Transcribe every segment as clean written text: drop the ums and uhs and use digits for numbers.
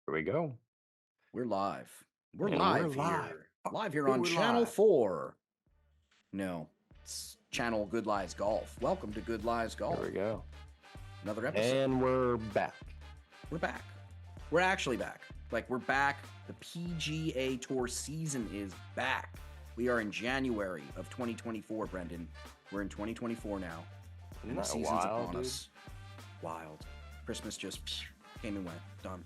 Here we go. We're live. We're And we're live live. here. Fuck Live here yeah, on we're Channel live. 4. No, it's Channel Good Lies Golf. Welcome to Good Lies Here Golf. we go. Another episode. And we're back. We're back. We're actually back. We're back. The PGA Tour season is back. We are in January of 2024, Brendan. We're in 2024 now. Isn't And the that season's wild, upon dude? us. Wild. Christmas just came and went. Done.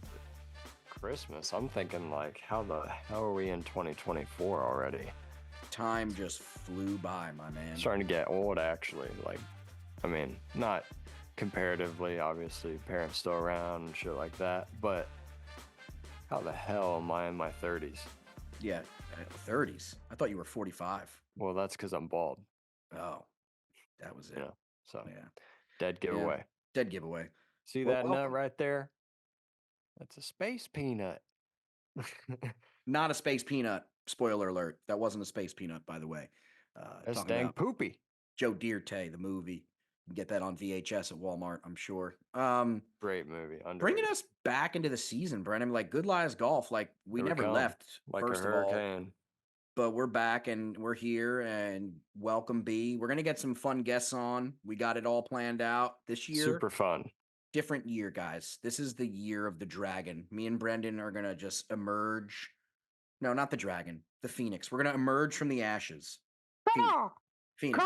Christmas. I'm thinking like, how the hell are we in 2024 already? Time just flew by, my man. Starting to get old, actually. Like, I mean, not comparatively, obviously, parents still around and shit like that. But how the hell am I in my 30s? Yeah, 30s. I thought you were 45. Well, that's because I'm bald. Oh, that was it. You know, so Yeah. dead giveaway. Dead giveaway. See Well, that nut welcome. right there? That's a space peanut. Not a space peanut. Spoiler alert. That wasn't a space peanut, by the way. That's Talking dang about poopy. Joe Dierte, the movie. You can get that on VHS at Walmart, I'm sure. Great movie. Bringing Underrated. us back into the season, Brendan. Good lies golf. We Here we never come. left, Like first a of all. hurricane. But we're back and we're here and welcome B. We're gonna get some fun guests on. We got it all planned out this year. Super fun. Different year, guys. This is the year of the dragon. Me and Brendan are gonna just emerge. No, not the dragon, the phoenix. We're gonna emerge from the ashes. Phoenix.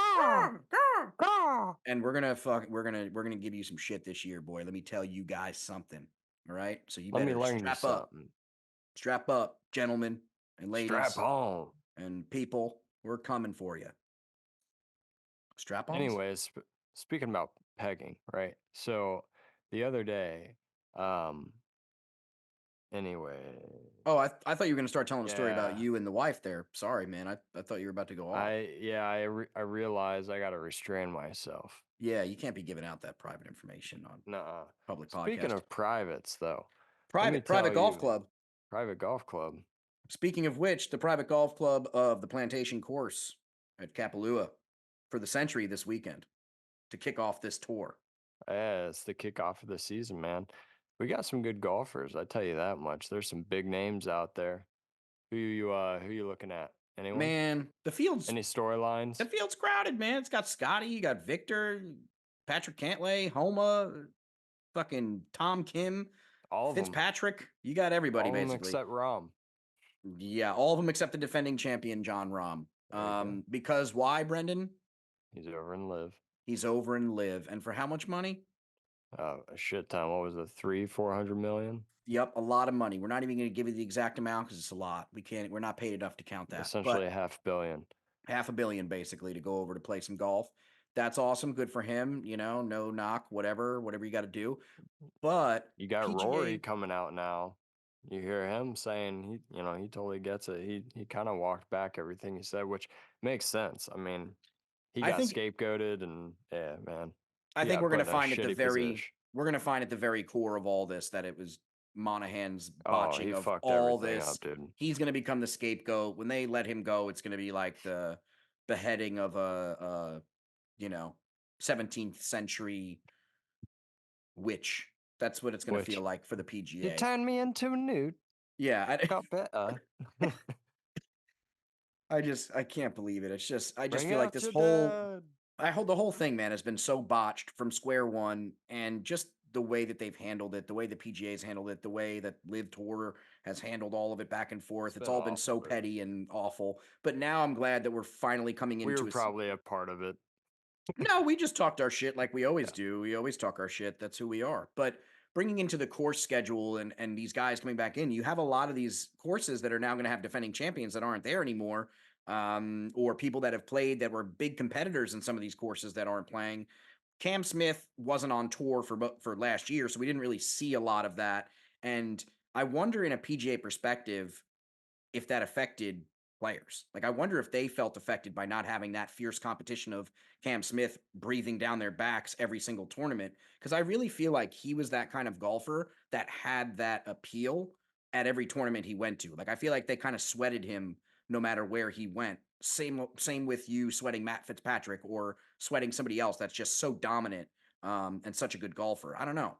And we're gonna give you some shit this year, boy. Let me tell you guys something. All right. So you Let me better learn you strap up. something. Strap up, gentlemen and ladies. Strap on. And people. We're coming for you. Strap on. Anyways, speaking about pegging, right? So the other day, anyway. Oh, I thought you were going to start telling a story about Yeah. you and the wife there. Sorry, man. I thought you were about to go off. I realized I got to restrain myself. Yeah, you can't be giving out that private information on Nuh-uh. public Speaking podcast. of privates, though, Private golf club. Private golf club. Speaking of which, the private golf club of the Plantation Course at Kapalua for the Sentry this weekend to kick off this tour. Yeah, it's the kickoff of the season, man. We got some good golfers, I tell you that much. There's some big names out there. Who you looking at? Anyone? Man, Any storylines? The field's crowded, man. It's got Scotty, you got Victor, Patrick Cantlay, Homa, fucking Tom Kim, All of Fitzpatrick. Them. You got everybody all basically. Of them except Rahm. Yeah, all of them except the defending champion, Jon Rahm. Because why, Brendan? He's over in live. He's over in live. And for how much money? A shit ton. What was it? 400 million? Yep, a lot of money. We're not even going to give you the exact amount because it's a lot. We're not paid enough to count that. Essentially $500 million. $500 million basically to go over to play some golf. That's awesome. Good for him. No knock, whatever you got to do. But you got PGA... Rory coming out now. You hear him saying he totally gets it. He kind of walked back everything he said, which makes sense. I mean, he got scapegoated, and yeah, man. I think we're gonna find at the very core of all this that it was Monahan's botching of all this. Up, dude. He's gonna become the scapegoat. When they let him go, it's gonna be like the beheading of a 17th century witch. That's what it's gonna feel like for the PGA. You turned me into a nude. Yeah, got better. I can't believe it. It's just I just feel like this whole the whole thing, man, has been so botched from square one, and just the way that they've handled it, the way the PGA's handled it, the way that Live Tour has handled all of it back and forth. It's all been so petty and awful. But now I'm glad that we're finally coming into. We were probably a part of it. No, we just talked our shit like we always do. We always talk our shit. That's who we are. But bringing into the course schedule and these guys coming back in, you have a lot of these courses that are now going to have defending champions that aren't there anymore, or people that have played that were big competitors in some of these courses that aren't playing. Cam Smith wasn't on tour for last year, so we didn't really see a lot of that. And I wonder, in a PGA perspective, if that affected players. I wonder if they felt affected by not having that fierce competition of Cam Smith breathing down their backs every single tournament. Because I really feel like he was that kind of golfer that had that appeal at every tournament he went to. I feel like they kind of sweated him no matter where he went. Same with you sweating Matt Fitzpatrick or sweating somebody else that's just so dominant and such a good golfer. I don't know.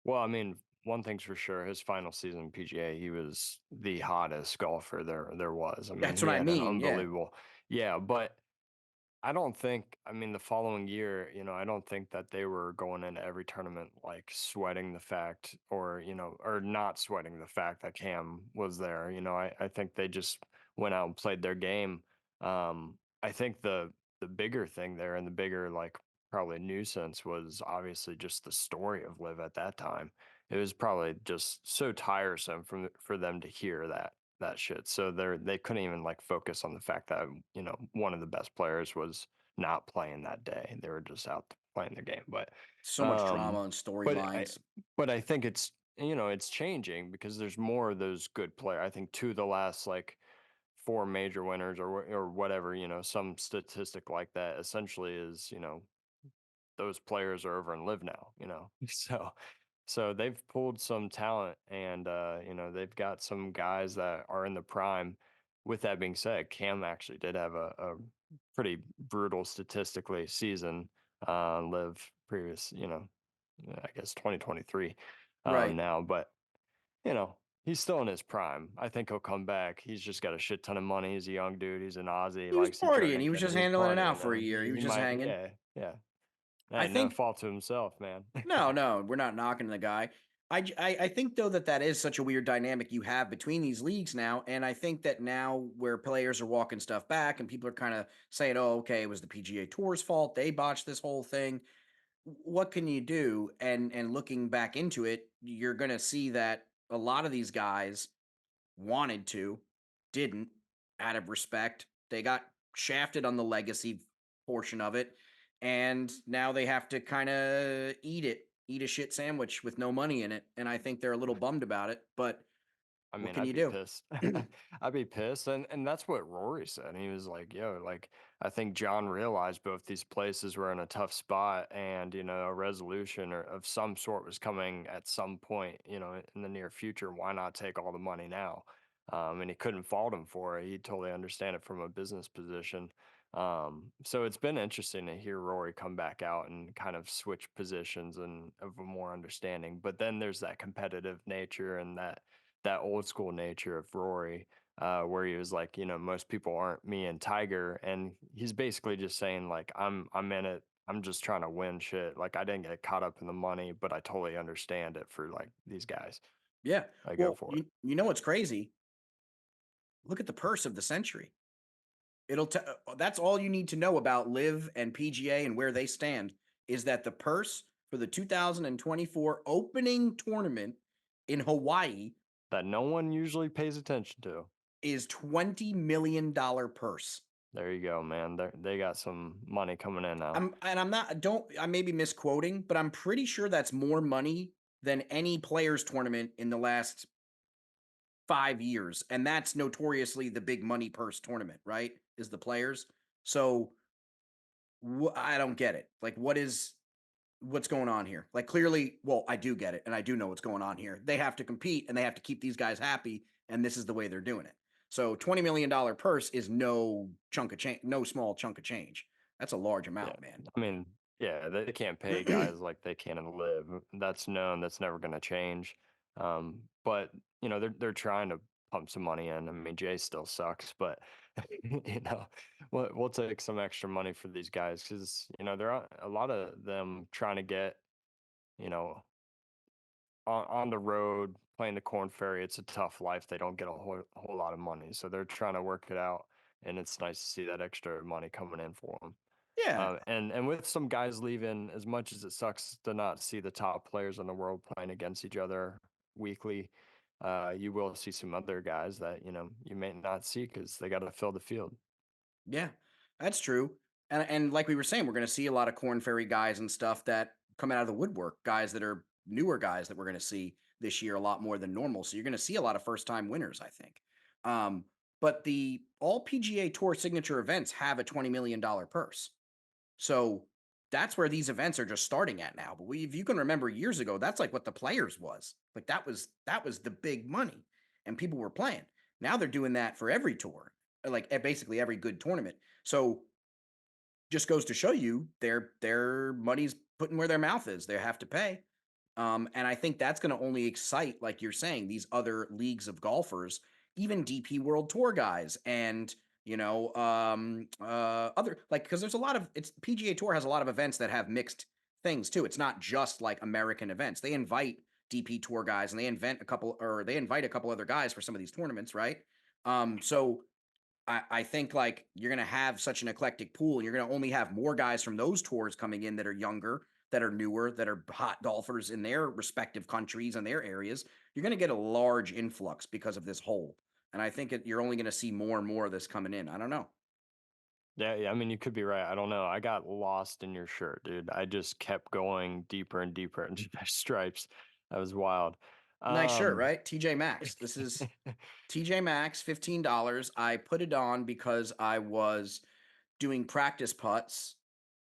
Well, I mean, one thing's for sure, his final season in PGA, he was the hottest golfer there was. I mean, That's he what I had an mean. Yeah. unbelievable, yeah, but I don't think, I mean, the following year, I don't think that they were going into every tournament like sweating the fact or, or not sweating the fact that Cam was there. I think they just went out and played their game. I think the bigger thing there and the bigger like probably nuisance was obviously just the story of Liv at that time. It was probably just so tiresome for them to hear that shit. So they couldn't even like focus on the fact that, one of the best players was not playing that day. They were just out playing the game. So much drama Um and but I storylines. but I think it's changing because there's more of those good players. I think two of the last like four major winners or whatever, some statistic like that essentially is, those players are over and live now, so they've pulled some talent and they've got some guys that are in the prime. With that being said, Cam actually did have a pretty brutal statistically season, live previous, I guess 2023 Right. now, but he's still in his prime. I think he'll come back. He's just got a shit ton of money. He's a young dude. He's an Aussie. He He was likes to partying. He drink was and just he's handling it out partying for a and year. He was he just might, hanging. yeah, yeah. I Hey, no think fault to himself, man. no, no, we're not knocking the guy. I think though that is such a weird dynamic you have between these leagues now, and I think that now where players are walking stuff back and people are kind of saying, "Oh, okay, it was the PGA Tour's fault. They botched this whole thing." What can you do? And looking back into it, you're going to see that a lot of these guys wanted to, didn't, out of respect. They got shafted on the legacy portion of it. And now they have to kind of eat a shit sandwich with no money in it. And I think they're a little bummed about it. But I what mean, can I'd you be do? pissed. I'd be pissed, and that's what Rory said. He was like, "Yo, like I think John realized both these places were in a tough spot, and a resolution or of some sort was coming at some point, in the near future. Why not take all the money now?" And he couldn't fault him for it. He totally understand it from a business position. So it's been interesting to hear Rory come back out and kind of switch positions and of a more understanding. But then there's that competitive nature and that old school nature of Rory, where he was like, most people aren't me and Tiger, and he's basically just saying like, I'm in it. I'm just trying to win shit. Like I didn't get caught up in the money, but I totally understand it for like these guys. Yeah. I go Well, for it. you know what's crazy? Look at the purse of the century. That's all you need to know about Live and PGA and where they stand is that the purse for the 2024 opening tournament in Hawaii That no one usually pays attention to. is $20 million purse. There you go, man. They got some money coming in now. I'm not don't I may be misquoting, but I'm pretty sure that's more money than any players tournament in the last 5 years. And that's notoriously the big money purse tournament, right? Is the players. So I don't get it. Like, what's going on here? Like, clearly, well, I do get it, and I do know what's going on here. They have to compete, and they have to keep these guys happy, and this is the way they're doing it. So, $20 million purse is no chunk of change, no small chunk of change. That's a large Yeah. amount, man. I mean, yeah, they can't pay guys like they can in Live. That's known. That's never going to change. But they're trying to pump some money in. I mean, Jay still sucks, but you know, we'll take some extra money for these guys because there are a lot of them trying to get you know on the road playing the Corn Ferry. It's a tough life. They don't get a whole lot of money, so they're trying to work it out, and it's nice to see that extra money coming in for them. Yeah, And with some guys leaving, as much as it sucks to not see the top players in the world playing against each other weekly, you will see some other guys that you may not see because they got to fill the field. yeah, that's true. And like we were saying, we're going to see a lot of Corn Ferry guys and stuff that come out of the woodwork, guys that are newer guys that we're going to see this year a lot more than normal. So you're going to see a lot of first time winners, I think. Um, but the all PGA Tour signature events have a $20 million purse. So that's where these events are just starting at now. But if you can remember years ago, that's like what the players was. Like that was the big money, and people were playing. Now they're doing that for every tour, like basically every good tournament. So just goes to show you their money's putting where their mouth is. They have to pay. And I think that's going to only excite, like you're saying, these other leagues of golfers, even DP World Tour guys, and other, like, because there's a lot of, it's PGA Tour has a lot of events that have mixed things too. It's not just like American events. They invite DP Tour guys, and they invite a couple other guys for some of these tournaments, right? So I think like you're going to have such an eclectic pool. You're going to only have more guys from those tours coming in that are younger, that are newer, that are hot golfers in their respective countries and their areas. You're going to get a large influx because of this hole. And I think you're only going to see more and more of this coming in. I don't know. Yeah, yeah, I mean, you could be right. I don't know. I got lost in your shirt, dude. I just kept going deeper and deeper into the stripes. That was wild. Nice shirt, Um, right? TJ Maxx. This is TJ Maxx, $15. I put it on because I was doing practice putts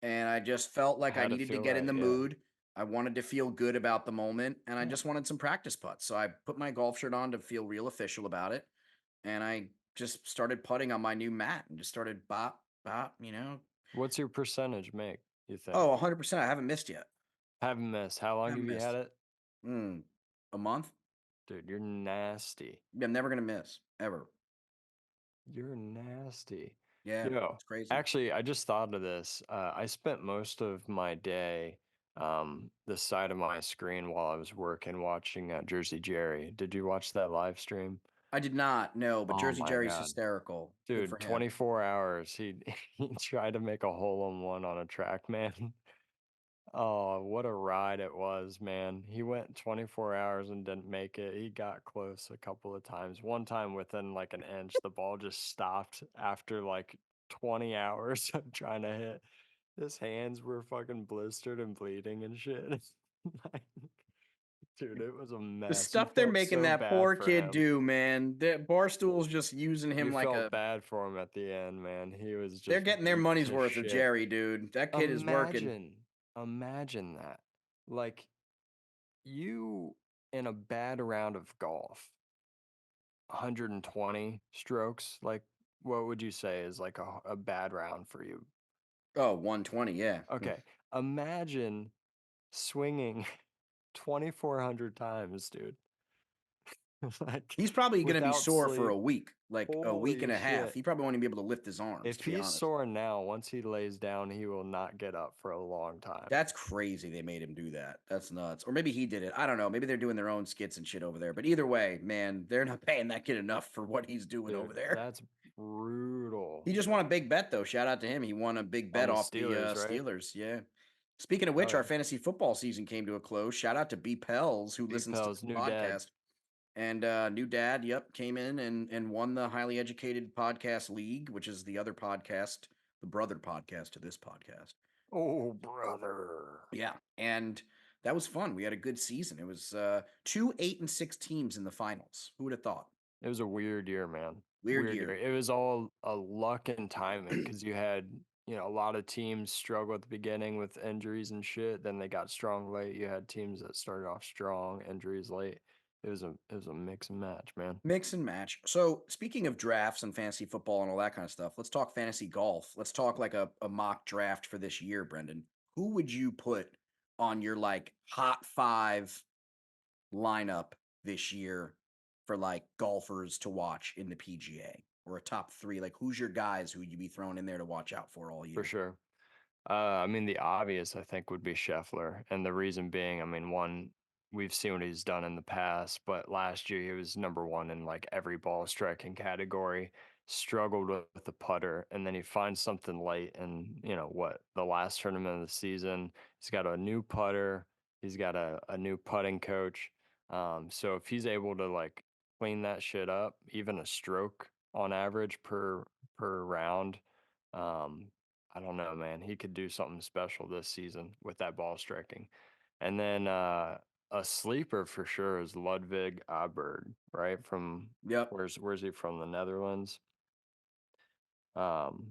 and I just felt like I had to needed to feel get in right. the Yeah. mood. I wanted to feel good about the moment and I just wanted some practice putts. So I put my golf shirt on to feel real official about it. And I just started putting on my new mat and just started bop. What's your percentage make, you think? Oh, 100%. I haven't missed yet. Haven't missed. How I long have haven't you had missed. it? Mm, a month? Dude, you're nasty. I'm never going to miss ever. You're nasty. Yeah, Yo, it's crazy. actually, I just thought of this. I spent most of my day the side of my screen while I was working watching Jersey Jerry. Did you watch that live stream? I did not know, but Oh Jersey my Jerry's God. hysterical. Good for Dude, him. 24 hours. He he tried to make a hole in one on a track, man. Oh, what a ride it was, man. He went 24 hours and didn't make it. He got close a couple of times. One time within like an inch, the ball just stopped after like 20 hours of trying to hit. His hands were fucking blistered and bleeding and shit. Like, dude, it was a The mess. You stuff they're felt making so that bad poor for kid him. do, man. The Barstool's just using You him like felt a bad for him at the end, man. He was they're just getting their beat money's to worth of shit. Jerry, dude. That kid is working. Imagine, imagine that. Like you in a bad round of golf, 120 strokes, like what would you say is like a bad round for you? Oh, 120, yeah. Okay, imagine swinging 2,400 times, dude. Like He's probably gonna be without sore for a sleep. week, like a week and Holy a half. shit. He probably won't even be able to lift his arms, If to be he's honest. sore now, once he lays down, he will not get up for a long time. That's crazy they made him do that. That's nuts. Or maybe he did it. I don't know. Maybe they're doing their own skits and shit over there. But either way, man, they're not paying that kid enough for what he's doing over Dude, there. that's brutal. He just won a big bet though. Shout out to him. He won a big On bet the off the Steelers, right? Steelers. Yeah. Speaking of which, Oh our yeah. fantasy football season came to a close. Shout out to B Pels who B listens to Pell's this new dad. podcast. And new dad, yep, came in and won the highly educated podcast league, which is the other podcast, the brother podcast to this podcast. Oh, brother. Yeah, and that was fun. We had a good season. It was two 8-6 teams in the finals. Who would have thought? It was a weird year, man. Weird Weird year. year. It was all a luck and timing because you had, a lot of teams struggle at the beginning with injuries and shit. Then they got strong late. You had teams that started off strong, injuries late. It was a mix and match, man. Mix and match. So, speaking of drafts and fantasy football and all that kind of stuff, let's talk fantasy golf. Let's talk like a mock draft for this year, Brendan. Who would you put on your like hot five lineup this year for like golfers to watch in the PGA or a top three? Like, who's your guys who you be throwing in there to watch out for all For year? sure. I mean, the obvious, I think, would be Scheffler. And the reason being, I mean, one, we've seen what he's done in the past, but last year he was number one in like every ball striking category, struggled with the putter, and then he finds something late. And, the last tournament of the season, he's got a new putter, he's got a new putting coach. So if he's able to like clean that shit up, even a stroke on average per round, um, I don't know, man. He could do something special this season with that ball striking. And then a sleeper for sure is Ludwig Aberg, right? From Yep. where's he from? The Netherlands.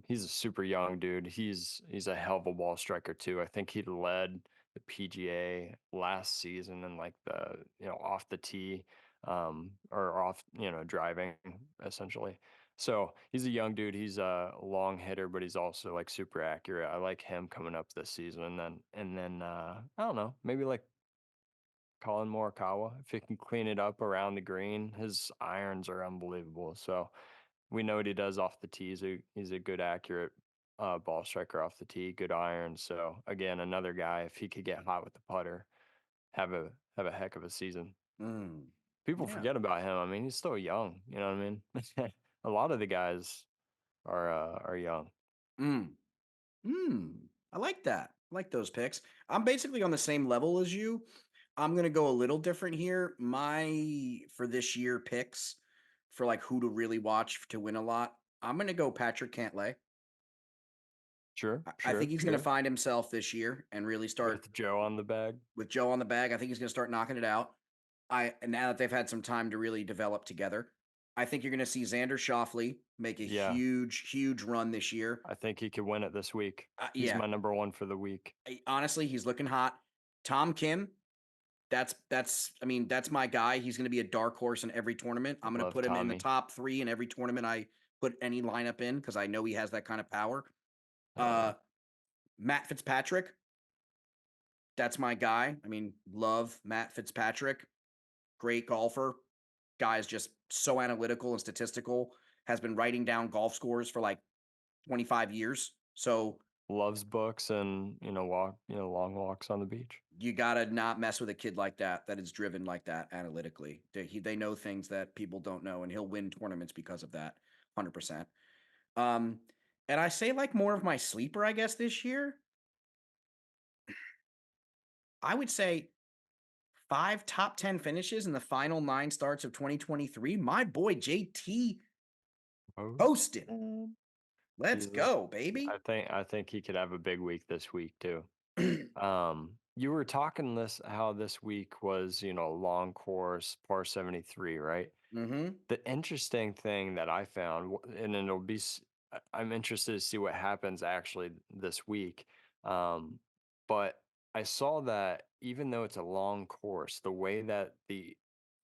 He's a super young dude. He's a hell of a ball striker too. I think he led the PGA last season in like the off the tee, or off driving essentially. So he's a young dude. He's a long hitter, but he's also like super accurate. I like him coming up this season. And then I don't know, maybe like Colin Morikawa. If he can clean it up around the green, his irons are unbelievable. So we know what he does off the tee. He's a good, accurate ball striker off the tee, good iron. So again, another guy, if he could get hot with the putter, have a heck of a season. Mm, People yeah. forget about him. I mean, he's still young. You know what I mean? A lot of the guys are young. Mm, I like that. I like those picks. I'm basically on the same level as you. I'm gonna go a little different here. My for this year picks for like who to really watch to win a lot. I'm gonna go Patrick Cantlay. Sure, I think sure, he's gonna sure. find himself this year and really start With Joe on the bag. with Joe on the bag. I think he's gonna start knocking it out. And now that they've had some time to really develop together, I think you're gonna see Xander Schauffele make a Yeah, huge run this year. I think he could win it this week. He's Yeah, my number one for the week. honestly, he's looking hot. Tom Kim, that's I mean, that's my guy. He's going to be a dark horse in every tournament. I'm going to Love put him in the Tommy. top 3 in every tournament I put any lineup in because I know he has that kind of power. Hell Uh yeah. Matt Fitzpatrick, that's my guy. I mean, love Matt Fitzpatrick. Great golfer. Guy's just so analytical and statistical. Has been writing down golf scores for like 25 years. So Loves books and long walks on the beach. you gotta not mess with a kid like that that is driven like that analytically. They know things that people don't know, and he'll win tournaments because of that, 100%. Um, and I say like more of my sleeper, I guess this year. I would say 5 top 10 finishes in the final 9 starts of 2023. My boy JT Oh, Poston. man. Let's Jesus. go, baby. I think he could have a big week this week too. You were talking this how this week was, long course, par 73, right? Mm-hmm. The interesting thing that I found, and I'm interested to see what happens actually this week. But I saw that even though it's a long course, the way that the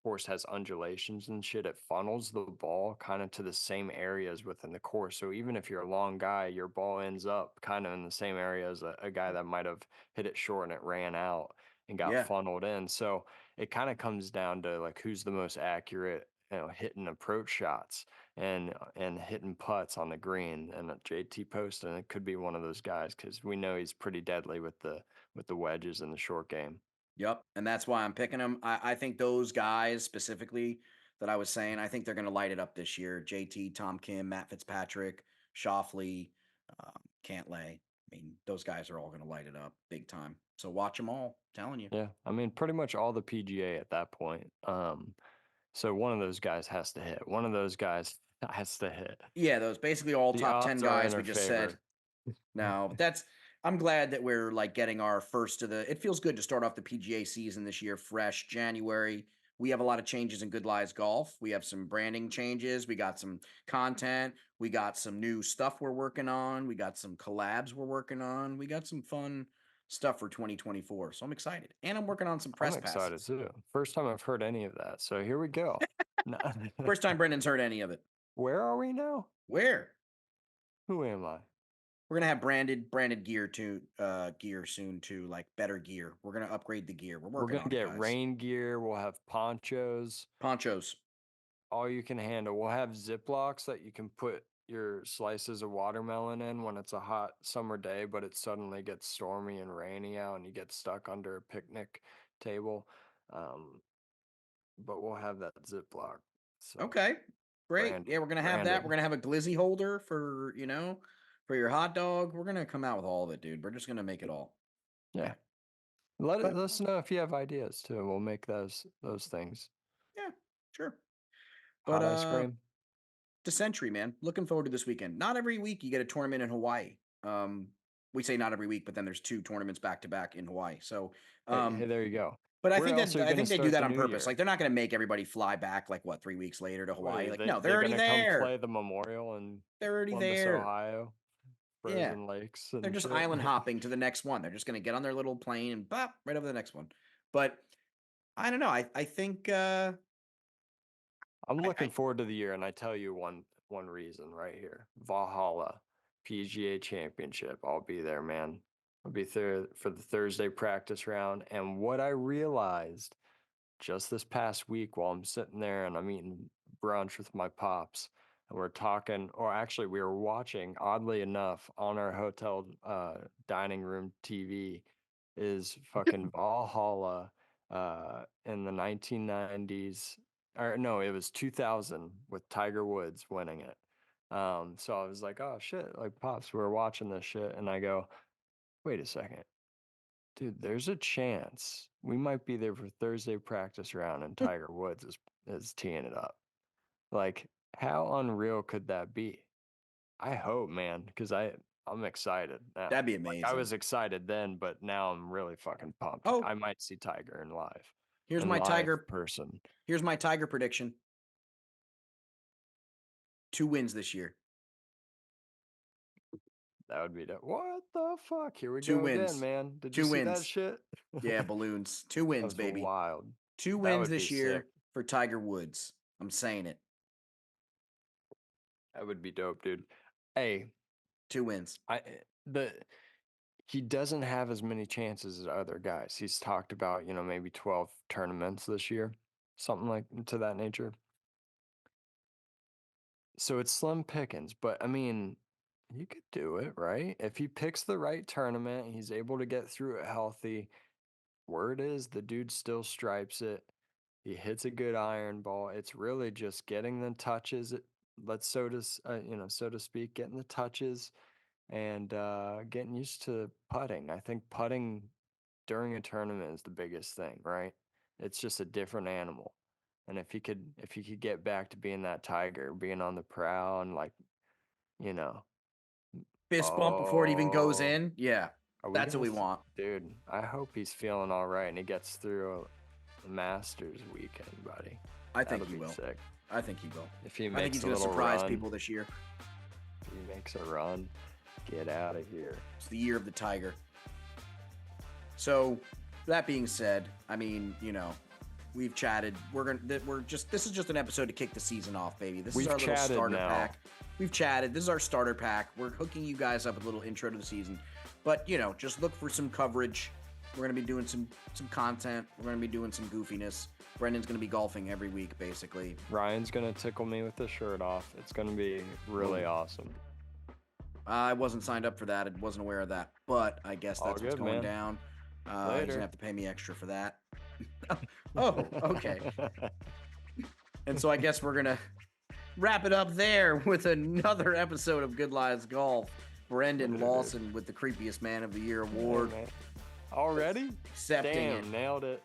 course has undulations and shit, it funnels the ball kind of to the same areas within the course. So even if you're a long guy, your ball ends up kind of in the same area as a guy that might have hit it short and it ran out and got Yeah. funneled in. So it kind of comes down to like who's the most accurate, hitting approach shots and hitting putts on the green. And JT Poston, it could be one of those guys because we know he's pretty deadly with the wedges in the short game. Yep, and that's why I'm picking them. I think those guys specifically that I was saying, I think they're going to light it up this year. JT, Tom Kim, Matt Fitzpatrick, Shoffley, Cantlay. I mean, those guys are all going to light it up big time. So watch them all. Telling you. Yeah, I mean, pretty much all the PGA at that point. So one of those guys has to hit. One of those guys has to hit. Yeah, those basically all The top 10 odds are in guys we our just said. favor. No, but that's I'm glad that we're like getting our first to the it feels good to start off the PGA season this year fresh. January. We have a lot of changes in Good Lies Golf. We have some branding changes. We got some content. We got some new stuff we're working on. We got some collabs we're working on. We got some fun stuff for 2024. So I'm excited. And I'm working on some I'm press excited passes. too. First time I've heard any of that. So here we go. No- First time Brendan's heard any of it. Where are we now? Where? Who am I? We're gonna have branded gear to gear soon too, like better gear. We're gonna upgrade the gear. We're We're working gonna on it, get guys. rain gear. We'll have ponchos, Ponchos. all you can handle. We'll have Ziplocs that you can put your slices of watermelon in when it's a hot summer day, but it suddenly gets stormy and rainy out and you get stuck under a picnic table. Um, but we'll have that Ziploc. So Okay. Great. branded, Yeah, we're gonna have that. We're branded. gonna have a glizzy holder for, for your hot dog. We're gonna come out with all of it, dude. We're just gonna make it all. Yeah. Yeah. But Let us know if you have ideas too. We'll make those things. yeah, sure. But Hot ice cream. the Sentry, man. Looking forward to this weekend. Not every week you get a tournament in Hawaii. Um, we say not every week, but then there's 2 tournaments back to back in Hawaii. So Hey, there you go. but Where else are you I gonna think they do start that the on new purpose. year? Like they're not gonna make everybody fly back like what, 3 weeks later to What Hawaii. are Like, they no, they're they're already gonna come there. play the memorial in They're already Columbus, there. Ohio, Yeah. frozen lakes They're and just shit. island hopping to the next one. They're just gonna get on their little plane and bop right over the next one. But I don't know. I think I'm looking I forward to the year, and I tell you one reason right here. Valhalla PGA Championship. I'll be there, man. I'll be there for the Thursday practice round. And what I realized just this past week while I'm sitting there and I'm eating brunch with my pops and we're talking, or actually we were watching, oddly enough, on our hotel dining room TV is fucking Valhalla in the 1990s, or no, it was 2000 with Tiger Woods winning it. So I was like, oh shit, like pops, we're watching this shit, and I go, wait a second, dude, there's a chance we might be there for Thursday practice round and Tiger Woods is teeing it up. Like, how unreal could that be? I hope, man, because I'm excited now. That'd be Like I amazing. was excited then, but now I'm really fucking pumped. Oh, I might see Tiger here's in my live Tiger. person. Here's my Tiger prediction. 2 wins this year. That would be what the fuck? Here we 2 go again, wins. man. Did you 2 see that wins. shit? Yeah, balloons. 2 That wins, was baby. wild. 2 That wins would be this sick. year for Tiger Woods. I'm saying it. That would be dope, dude. Hey, 2 wins. The he doesn't have as many chances as other guys. He's talked about, maybe 12 tournaments this year, something like to that nature. So it's slim pickings, but I mean, he could do it, right? If he picks the right tournament, he's able to get through it healthy. Word is the dude still stripes it. He hits a good iron ball. It's really just getting the touches. Let's so to speak, getting the touches and getting used to putting. I think putting during a tournament is the biggest thing, right? It's just a different animal. And if he could get back to being that Tiger, being on the prowl and like, you know, Fist bump before it even goes oh, in. Yeah, are we that's what gonna we want. dude, I hope he's feeling all right and he gets through the Masters weekend, buddy. I think That'll he be will. sick. I think he will. If he I think makes he's a going to little surprise run, people this year. if he makes a run, get out of here. It's the year of the Tiger. So, that being said, I mean, we've chatted. This is just an episode to kick the season off, baby. This is We've our little chatted starter now. pack. We've chatted. This is our starter pack. We're hooking you guys up with a little intro to the season. But, just look for some coverage. We're going to be doing some content. We're going to be doing some goofiness. Brendan's going to be golfing every week, basically. Ryan's gonna tickle me with his shirt off. It's gonna be really awesome. I wasn't signed up for that. I wasn't aware of that. But I guess All that's what's good, going man. down. He's Later. going to have to pay me extra for that. Oh, okay. And so I guess we're going to wrap it up there with another episode of Good Lies Golf. Brendan Lawson with the Creepiest Man of the Year award. Man. Already? Accepting Damn, it. nailed it.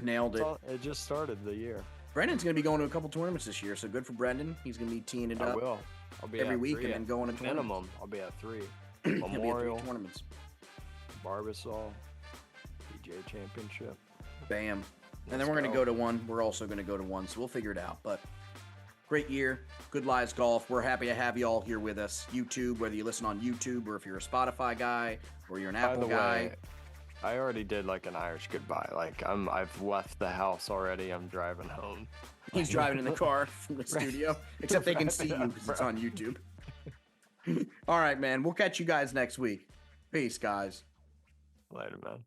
Nailed it. It just started the year. Brendan's going to be going to a couple tournaments this year, so good for Brendan. He's going to be teeing it I up will. I'll be every at week 3 and then going to tournaments. minimum. I'll be at 3. He'll be at 3 Memorial, tournaments. Barbasol, PGA Championship. Bam. And then we're going to go to one. We're also going to go to one, so we'll figure it out. But great year. Good Lies Golf. We're happy to have you all here with us. YouTube, whether you listen on YouTube or if you're a Spotify guy or you're an Apple guy. Way, I already did like an Irish goodbye. Like I've left the house already. I'm driving home. He's driving in the car from the studio, except they can see you because it's on YouTube. All right, man. We'll catch you guys next week. Peace, guys. Later, man.